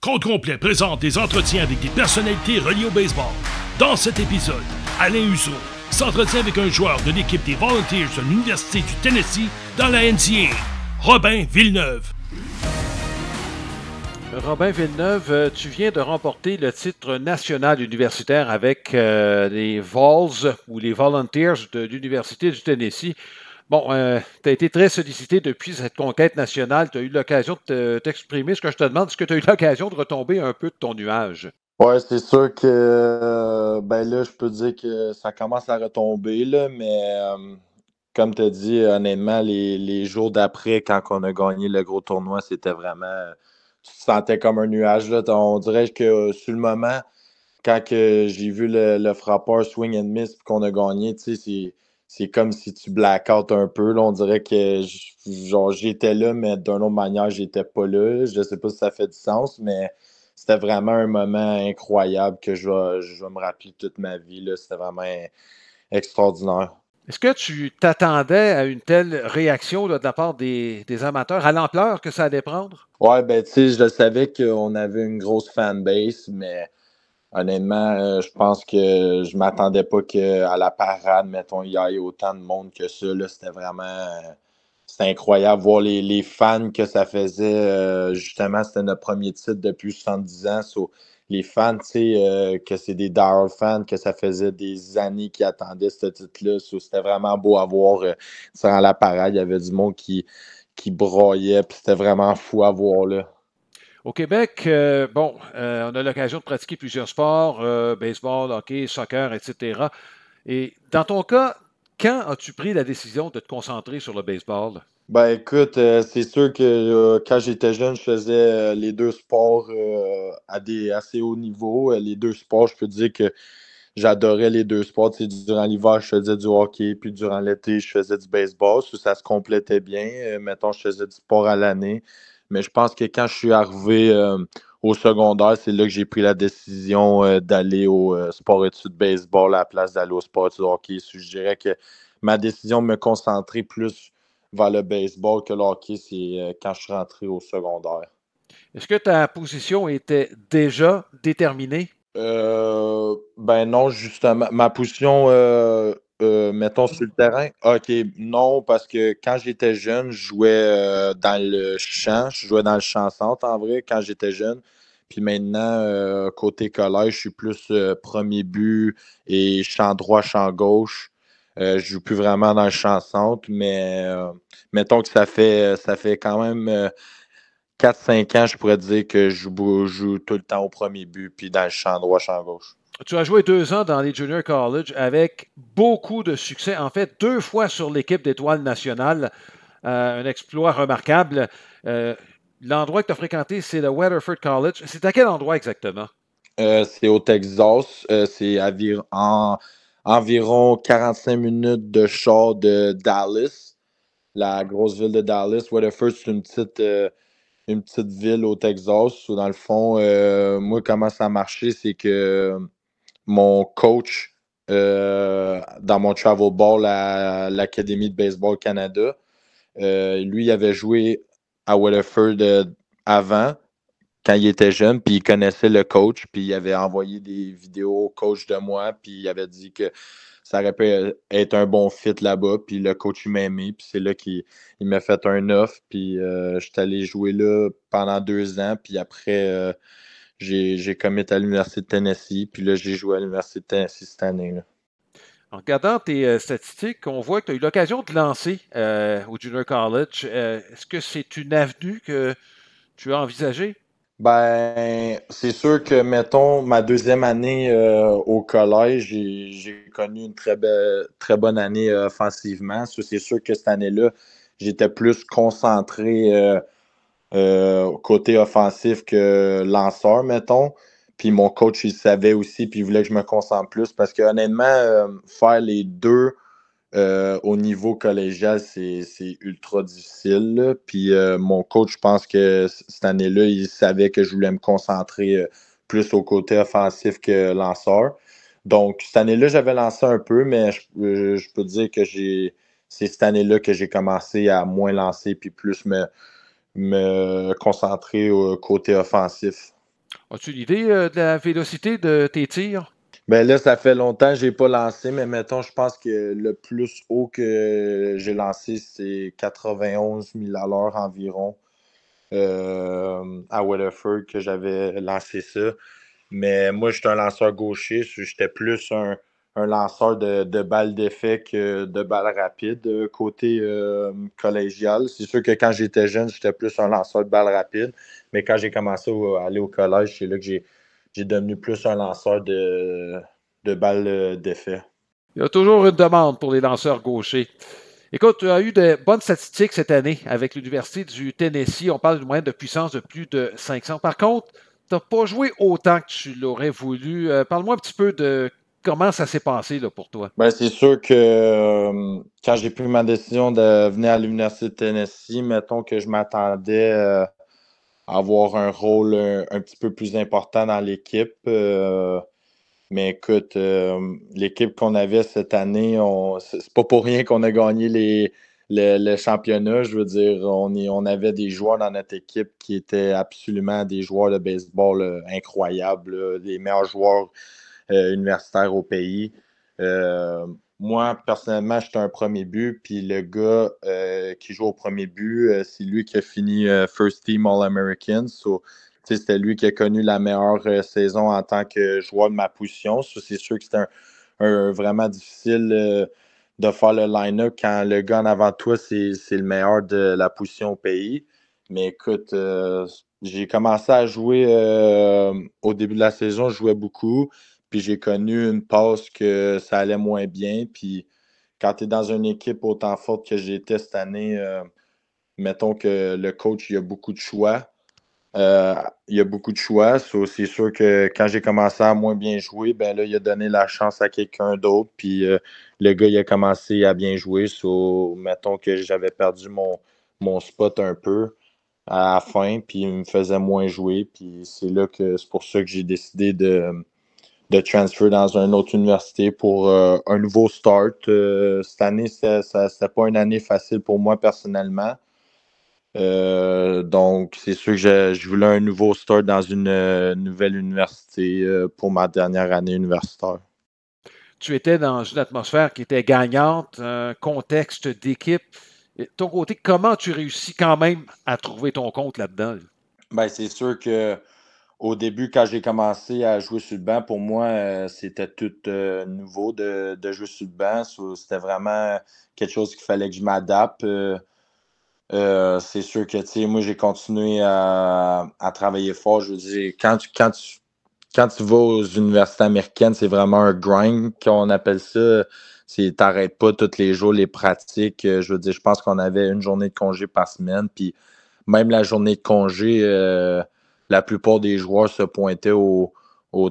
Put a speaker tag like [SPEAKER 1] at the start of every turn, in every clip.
[SPEAKER 1] Compte complet présente des entretiens avec des personnalités reliées au baseball. Dans cet épisode, Alain Husso s'entretient avec un joueur de l'équipe des Volunteers de l'Université du Tennessee dans la NCAA, Robin Villeneuve.
[SPEAKER 2] Robin Villeneuve, tu viens de remporter le titre national universitaire avec les Vols ou les Volunteers de l'Université du Tennessee. Bon, tu as été très sollicité depuis cette conquête nationale. Tu as eu l'occasion de t'exprimer. Ce que je te demande, est-ce que tu as eu l'occasion de retomber un peu de ton nuage?
[SPEAKER 3] Ouais, c'est sûr que ben là, je peux dire que ça commence à retomber, là, mais comme tu as dit, honnêtement, les jours d'après, quand on a gagné le gros tournoi, c'était vraiment. Tu te sentais comme un nuage, là. On dirait que sur le moment, quand que j'ai vu le frappeur swing and miss puis qu'on a gagné, tu sais, c'est comme si tu blackout un peu, là. On dirait que genre, j'étais là, mais d'une autre manière, j'étais pas là. Je sais pas si ça fait du sens, mais c'était vraiment un moment incroyable que je vais me rappeler toute ma vie, là. C'était vraiment extraordinaire.
[SPEAKER 2] Est-ce que tu t'attendais à une telle réaction là, de la part des amateurs, à l'ampleur que ça allait prendre?
[SPEAKER 3] Ouais, ben, tu sais, je le savais qu'on avait une grosse fanbase, mais honnêtement, je pense que je m'attendais pas qu'à la parade, mettons, il y ait autant de monde que ça. Là, c'était vraiment c'était incroyable voir les fans que ça faisait. Justement, c'était notre premier titre depuis 70 ans. So, les fans, tu sais, que c'est des die fans, que ça faisait des années qu'ils attendaient ce titre-là. So, c'était vraiment beau à voir. Durant la parade, il y avait du monde qui broyait, puis c'était vraiment fou à voir, là.
[SPEAKER 2] Au Québec, on a l'occasion de pratiquer plusieurs sports, baseball, hockey, soccer, etc. Et dans ton cas, quand as-tu pris la décision de te concentrer sur le baseball?
[SPEAKER 3] Ben écoute, c'est sûr que quand j'étais jeune, je faisais les deux sports à des assez hauts niveaux. Les deux sports, je peux dire que j'adorais les deux sports. Tu sais, durant l'hiver, je faisais du hockey, puis durant l'été, je faisais du baseball. Ça se complétait bien. Mettons, je faisais du sport à l'année. Mais je pense que quand je suis arrivé au secondaire, c'est là que j'ai pris la décision d'aller au sport-études baseball à la place d'aller au sport-études hockey. Je dirais que ma décision de me concentrer plus vers le baseball que le hockey, c'est quand je suis rentré au secondaire.
[SPEAKER 2] Est-ce que ta position était déjà déterminée?
[SPEAKER 3] Ben non, justement. Ma position, mettons, sur le terrain, OK, non, parce que quand j'étais jeune, je jouais dans le champ. Je jouais dans le champ centre, en vrai, quand j'étais jeune. Puis maintenant, côté collège, je suis plus premier but et champ droit, champ gauche. Je joue plus vraiment dans le champ centre, mais mettons que ça fait quand même 4-5 ans, je pourrais dire que je joue tout le temps au premier but, puis dans le champ droit, champ gauche.
[SPEAKER 2] Tu as joué 2 ans dans les junior college avec beaucoup de succès. En fait, 2 fois sur l'équipe d'étoiles nationales. Un exploit remarquable. Euh, L'endroit que tu as fréquenté, c'est le Weatherford College. C'est à quel endroit exactement?
[SPEAKER 3] C'est au Texas. C'est environ 45 minutes de char de Dallas, la grosse ville de Dallas. Weatherford, c'est une petite ville au Texas. So, dans le fond, moi, comment ça a marché, c'est que mon coach dans mon travel ball à l'Académie de baseball Canada, lui, il avait joué à Weatherford avant, quand il était jeune, puis il connaissait le coach, puis il avait envoyé des vidéos au coach de moi, puis il avait dit que ça aurait pu être un bon fit là-bas, puis le coach il m'a aimé, puis c'est là qu'il m'a fait un offre, puis je suis allé jouer là pendant 2 ans, puis après, j'ai commit à l'Université de Tennessee, puis là, j'ai joué à l'Université de Tennessee cette année, là.
[SPEAKER 2] En regardant tes statistiques, on voit que tu as eu l'occasion de lancer au Junior College. Est-ce que c'est une avenue que tu as envisagée?
[SPEAKER 3] Ben, c'est sûr que, mettons, ma deuxième année au collège, j'ai connu une très bonne année offensivement. Ça, c'est sûr que cette année-là, j'étais plus concentré côté offensif que lanceur, mettons. Puis mon coach, il savait aussi, puis il voulait que je me concentre plus parce que honnêtement, faire les deux au niveau collégial, c'est ultra difficile, là. Puis mon coach, je pense que cette année-là, il savait que je voulais me concentrer plus au côté offensif que lanceur. Donc, cette année-là, j'avais lancé un peu, mais je peux dire que c'est cette année-là que j'ai commencé à moins lancer puis plus me concentrer au côté offensif.
[SPEAKER 2] As-tu une idée de la vélocité de tes tirs?
[SPEAKER 3] Ben là, ça fait longtemps que je n'ai pas lancé, mais mettons, je pense que le plus haut que j'ai lancé, c'est 91 000 à l'heure environ à Weatherford que j'avais lancé ça. Mais moi, j'étais un lanceur gaucher. J'étais plus un lanceur de balles d'effet que de balles rapides côté collégial. C'est sûr que quand j'étais jeune, j'étais plus un lanceur de balles rapides. Mais quand j'ai commencé à aller au collège, c'est là que j'ai devenu plus un lanceur de balles d'effet.
[SPEAKER 2] Il y a toujours une demande pour les lanceurs gauchers. Écoute, tu as eu de bonnes statistiques cette année avec l'Université du Tennessee. On parle d'une moyenne de puissance de plus de 500. Par contre, tu n'as pas joué autant que tu l'aurais voulu. Parle-moi un petit peu de comment ça s'est passé là, pour toi.
[SPEAKER 3] Ben, c'est sûr que quand j'ai pris ma décision de venir à l'Université de Tennessee, mettons que je m'attendais à avoir un rôle un petit peu plus important dans l'équipe. Mais écoute, l'équipe qu'on avait cette année, c'est pas pour rien qu'on a gagné le championnat. Je veux dire, on avait des joueurs dans notre équipe qui étaient absolument des joueurs de baseball incroyables, là, les meilleurs joueurs universitaires au pays. Euh, Moi, personnellement, j'étais un premier but, puis le gars qui joue au premier but, c'est lui qui a fini First Team All-American. So, c'était lui qui a connu la meilleure saison en tant que joueur de ma position. So, c'est sûr que c'était vraiment difficile de faire le line-up quand le gars en avant de toi, c'est le meilleur de la position au pays. Mais écoute, j'ai commencé à jouer au début de la saison, je jouais beaucoup. Puis j'ai connu une passe que ça allait moins bien. Puis quand tu es dans une équipe autant forte que j'étais cette année, mettons que le coach, il y a beaucoup de choix. Euh, il y a beaucoup de choix. So, c'est sûr que quand j'ai commencé à moins bien jouer, ben là, il a donné la chance à quelqu'un d'autre. Puis le gars, il a commencé à bien jouer. So, mettons que j'avais perdu mon spot un peu à la fin, puis il me faisait moins jouer. Puis c'est pour ça que j'ai décidé de transfer dans une autre université pour un nouveau start. Cette année, c'était pas une année facile pour moi personnellement. Donc, c'est sûr que je voulais un nouveau start dans une nouvelle université pour ma dernière année universitaire.
[SPEAKER 2] Tu étais dans une atmosphère qui était gagnante, un contexte d'équipe. Et de ton côté, comment tu réussis quand même à trouver ton compte là-dedans?
[SPEAKER 3] Ben, c'est sûr que au début, quand j'ai commencé à jouer sur le banc, pour moi, c'était tout nouveau de jouer sur le banc. So, c'était vraiment quelque chose qu'il fallait que je m'adapte. C'est sûr que, tu sais, moi, j'ai continué à travailler fort. Je veux dire, quand tu vas aux universités américaines, c'est vraiment un grind qu'on appelle ça. T'arrêtes pas tous les jours les pratiques. Je veux dire, je pense qu'on avait une journée de congé par semaine. Puis même la journée de congé, la plupart des joueurs se pointaient au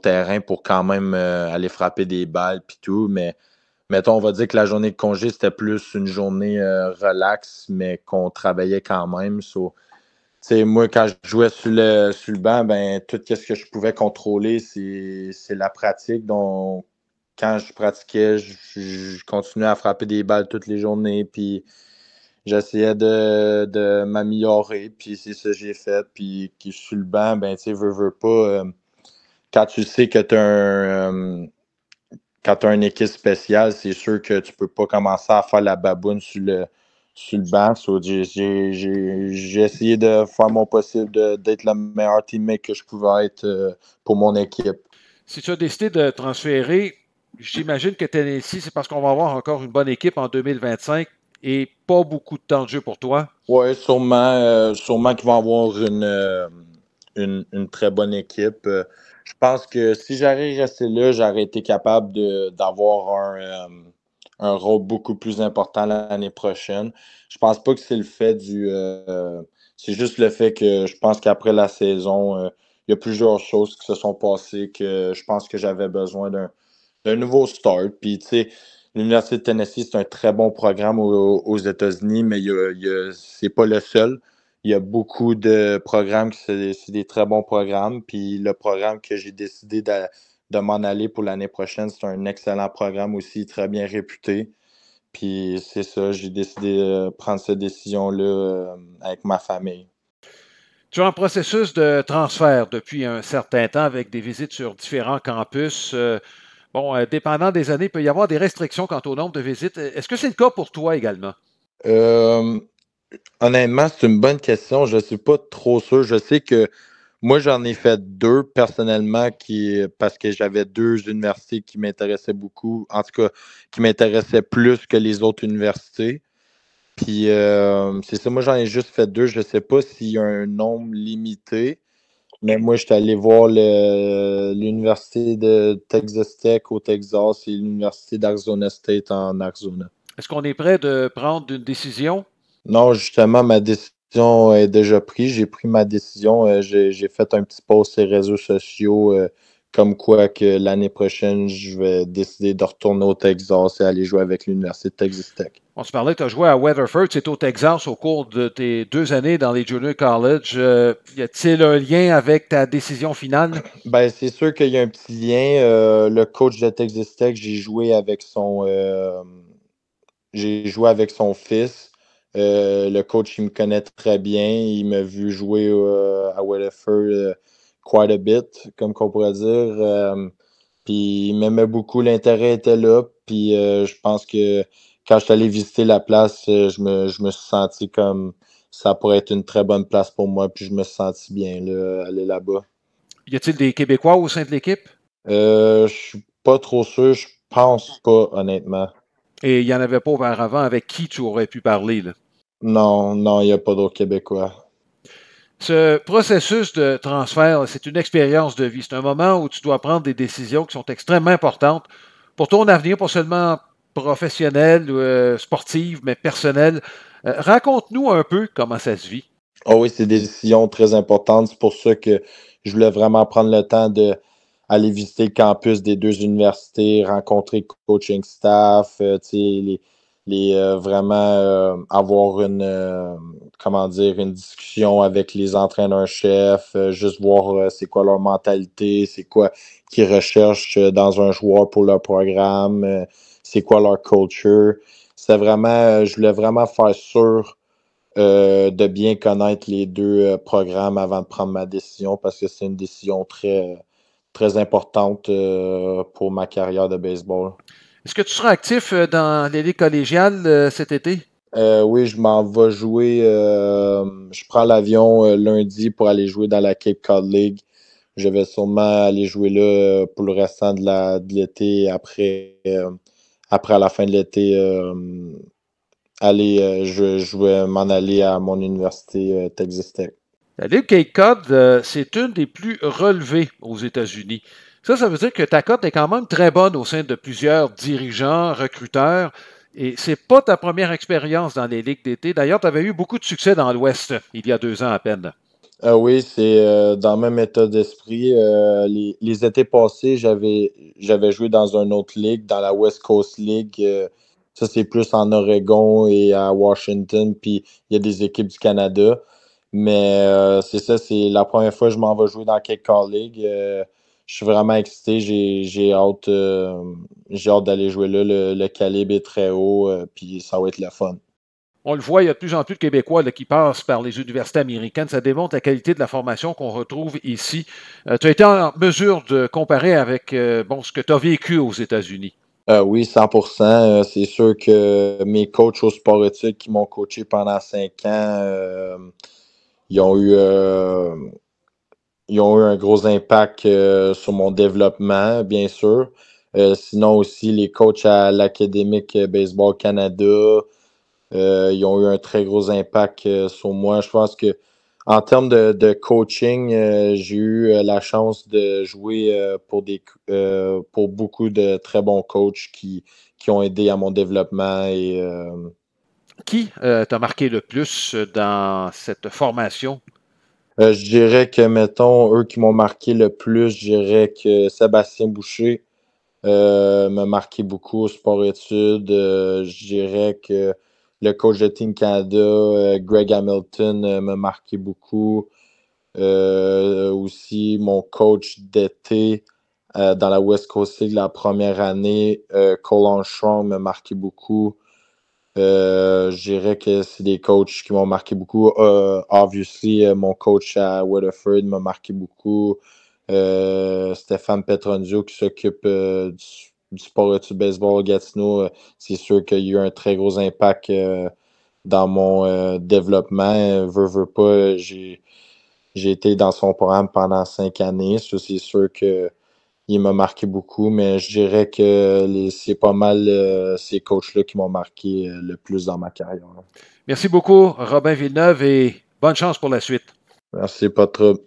[SPEAKER 3] terrain pour quand même aller frapper des balles puis tout. Mais mettons, on va dire que la journée de congé, c'était plus une journée relax, mais qu'on travaillait quand même. So, moi, quand je jouais sur le banc, ben, tout ce que je pouvais contrôler, c'est la pratique. Donc, quand je pratiquais, je continuais à frapper des balles toutes les journées, puis j'essayais de m'améliorer, puis c'est ça que j'ai fait. Puis sur le banc, ben, tu sais, veux pas, quand tu sais que tu as quand tu as une équipe spéciale, c'est sûr que tu peux pas commencer à faire la baboune sur le banc. So, j'ai essayé de faire mon possible d'être le meilleur teammate que je pouvais être pour mon équipe.
[SPEAKER 2] Si tu as décidé de transférer, j'imagine que Tennessee, c'est parce qu'on va avoir encore une bonne équipe en 2025 et pas beaucoup de temps de jeu pour toi.
[SPEAKER 3] Oui, sûrement qu'ils vont avoir une très bonne équipe. Je pense que si j'aurais resté là, j'aurais été capable d'avoir un rôle beaucoup plus important l'année prochaine. Je pense pas que c'est le fait c'est juste le fait que je pense qu'après la saison, il y a plusieurs choses qui se sont passées que je pense que j'avais besoin d'un nouveau start. Puis, tu sais, l'Université de Tennessee, c'est un très bon programme aux États-Unis, mais c'est pas le seul. Il y a beaucoup de programmes qui c'est des très bons programmes. Puis le programme que j'ai décidé de m'en aller pour l'année prochaine, c'est un excellent programme aussi, très bien réputé. Puis c'est ça, j'ai décidé de prendre cette décision-là avec ma famille.
[SPEAKER 2] Tu es en processus de transfert depuis un certain temps avec des visites sur différents campus. Dépendant des années, il peut y avoir des restrictions quant au nombre de visites. Est-ce que c'est le cas pour toi également?
[SPEAKER 3] Euh, Honnêtement, c'est une bonne question. Je ne suis pas trop sûr. Je sais que moi, j'en ai fait deux personnellement parce que j'avais deux universités qui m'intéressaient beaucoup, en tout cas, qui m'intéressaient plus que les autres universités. Puis c'est ça, moi j'en ai juste fait deux. Je ne sais pas s'il y a un nombre limité, mais moi j'étais allé voir l'université de Texas Tech au Texas et l'université d'Arizona State en Arizona.
[SPEAKER 2] Est-ce qu'on est prêt de prendre une décision?
[SPEAKER 3] Non, justement, ma décision est déjà prise. J'ai pris ma décision. J'ai fait un petit post sur les réseaux sociaux comme quoi que l'année prochaine, je vais décider de retourner au Texas et aller jouer avec l'université de Texas Tech.
[SPEAKER 2] On se parlait, tu as joué à Weatherford, c'est au Texas au cours de tes 2 années dans les Junior College. Y a-t-il un lien avec ta décision finale?
[SPEAKER 3] Ben, c'est sûr qu'il y a un petit lien. Le coach de Texas Tech, j'ai joué avec son fils. Le coach, il me connaît très bien. Il m'a vu jouer à Weatherford quite a bit, comme qu'on pourrait dire. Puis il m'aimait beaucoup. L'intérêt était là. Puis je pense que quand je suis allé visiter la place, je me suis senti comme ça pourrait être une très bonne place pour moi. Puis je me suis senti bien là, aller là-bas.
[SPEAKER 2] Y a-t-il des Québécois au sein de l'équipe?
[SPEAKER 3] Je suis pas trop sûr. Je pense pas, honnêtement.
[SPEAKER 2] Et il n'y en avait pas auparavant avec qui tu aurais pu parler, là.
[SPEAKER 3] Non, non, il n'y a pas d'autres Québécois.
[SPEAKER 2] Ce processus de transfert, c'est une expérience de vie. C'est un moment où tu dois prendre des décisions qui sont extrêmement importantes pour ton avenir, pas seulement professionnel, sportive, mais personnel. Raconte-nous un peu comment ça se vit.
[SPEAKER 3] Ah oui, c'est des décisions très importantes. C'est pour ça que je voulais vraiment prendre le temps de aller visiter le campus des deux universités, rencontrer le coaching staff, tu sais, vraiment avoir comment dire, une discussion avec les entraîneurs-chefs, juste voir c'est quoi leur mentalité, c'est quoi qu'ils recherchent dans un joueur pour leur programme, c'est quoi leur culture. C'est vraiment, je voulais vraiment faire sûr de bien connaître les deux programmes avant de prendre ma décision parce que c'est une décision très importante pour ma carrière de baseball.
[SPEAKER 2] Est-ce que tu seras actif dans les ligues collégiales cet été?
[SPEAKER 3] Oui, je m'en vais jouer. Je prends l'avion lundi pour aller jouer dans la Cape Cod League. Je vais sûrement aller jouer là pour le restant de l'été après à la fin de l'été. Je vais m'en aller à mon université Texas Tech.
[SPEAKER 2] La Ligue Cape Cod, c'est une des plus relevées aux États-Unis. Ça veut dire que ta cote est quand même très bonne au sein de plusieurs dirigeants, recruteurs. Et c'est pas ta première expérience dans les ligues d'été. D'ailleurs, tu avais eu beaucoup de succès dans l'Ouest il y a 2 ans à peine.
[SPEAKER 3] Oui, c'est dans le même état d'esprit. Les étés passés, j'avais joué dans une autre ligue, dans la West Coast League. Ça, c'est plus en Oregon et à Washington, puis il y a des équipes du Canada. Mais c'est ça, c'est la première fois que je m'en vais jouer dans Cape Cod League. Je suis vraiment excité. J'ai hâte d'aller jouer là. Le calibre est très haut, puis ça va être le fun.
[SPEAKER 2] On le voit, il y a de plus en plus de Québécois là, qui passent par les universités américaines. Ça démontre la qualité de la formation qu'on retrouve ici. Tu as été en mesure de comparer avec ce que tu as vécu aux États-Unis.
[SPEAKER 3] Oui, 100%. C'est sûr que mes coachs au sport-études qui m'ont coaché pendant 5 ans, ils ont eu, euh, ils ont eu un gros impact sur mon développement, bien sûr. Sinon aussi, les coachs à l'Académique Baseball Canada, ils ont eu un très gros impact sur moi. Je pense que en termes de coaching, j'ai eu la chance de jouer pour beaucoup de très bons coachs qui ont aidé à mon développement et
[SPEAKER 2] Qui t'a marqué le plus dans cette formation?
[SPEAKER 3] je dirais que, mettons, eux qui m'ont marqué le plus, je dirais que Sébastien Boucher m'a marqué beaucoup au sport-études. Je dirais que le coach de Team Canada, Greg Hamilton, m'a marqué beaucoup. Aussi, mon coach d'été dans la West Coast League la première année, Cole Armstrong, m'a marqué beaucoup. Je dirais que c'est des coachs qui m'ont marqué beaucoup. Obviously, mon coach à Weatherford m'a marqué beaucoup. Stéphane Petronzio qui s'occupe du sport et du baseball au Gatineau. C'est sûr qu'il y a eu un très gros impact dans mon développement. Veux pas, j'ai été dans son programme pendant 5 années. Ça, c'est sûr que il m'a marqué beaucoup, mais je dirais que c'est pas mal ces coachs-là qui m'ont marqué le plus dans ma carrière.
[SPEAKER 2] Merci beaucoup, Robin Villeneuve, et bonne chance pour la suite.
[SPEAKER 3] Merci, pas trop.